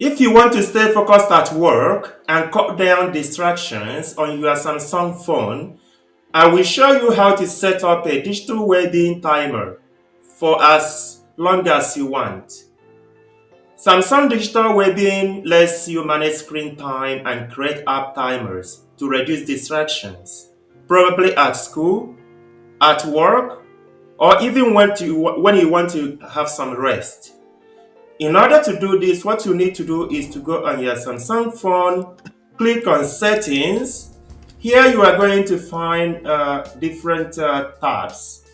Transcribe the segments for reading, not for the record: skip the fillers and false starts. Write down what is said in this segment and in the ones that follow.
If you want to stay focused at work and cut down distractions on your Samsung phone, I will show you how to set up a digital well-being timer for as long as you want. Samsung Digital Wellbeing lets you manage screen time and create app timers to reduce distractions, probably at school, at work, or even when you want to have some rest. In order to do this, what you need to do is to go on your Samsung phone, click on Settings. Here you are going to find different tabs.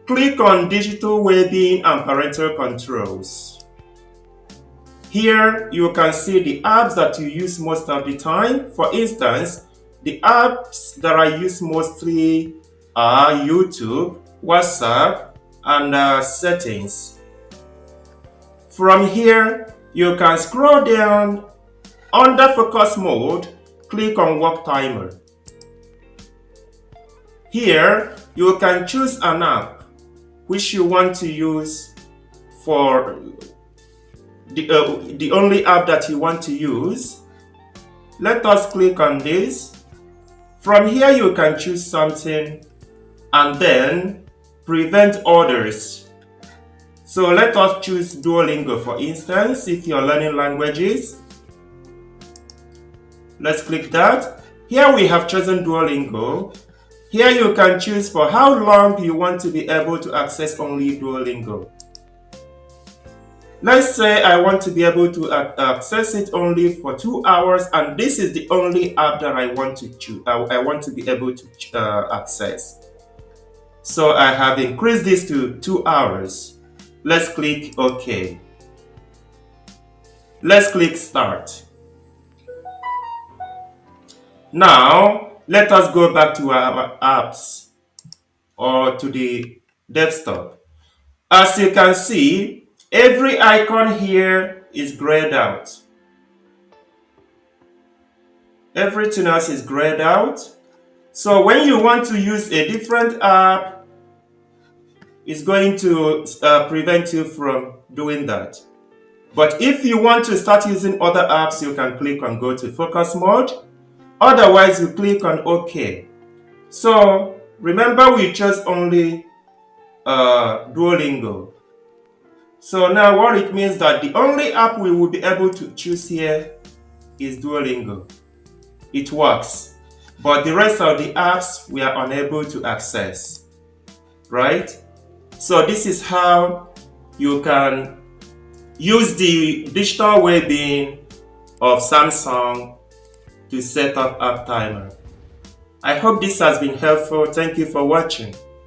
Click on Digital Wellbeing and Parental Controls. Here you can see the apps that you use most of the time. For instance, the apps that I use mostly are YouTube, WhatsApp, and Settings. From here, you can scroll down. Under Focus Mode, click on Work Timer. Here, you can choose an app which you want to use for the only app that you want to use. Let us click on this. From here, you can choose something and then prevent others. So let us choose Duolingo, for instance, if you're learning languages. Let's click that. Here we have chosen Duolingo. Here you can choose for how long you want to be able to access only Duolingo. Let's say I want to be able to access it only for 2 hours, and this is the only app that I want to choose. I want to be able to access. So I have increased this to 2 hours. Let's click OK. Let's click Start. Now, let us go back to our apps or to the desktop. As you can see, every icon here is grayed out. Everything else is grayed out. So when you want to use a different app, it's going to prevent you from doing that. But if you want to start using other apps, you can click on Go to Focus Mode. Otherwise, you click on OK. So remember, we chose only Duolingo. So now what it means that the only app we will be able to choose here is Duolingo. It works, but the rest of the apps we are unable to access, right? So this is how you can use the digital well-being of Samsung to set up app timer. I hope this has been helpful. Thank you for watching.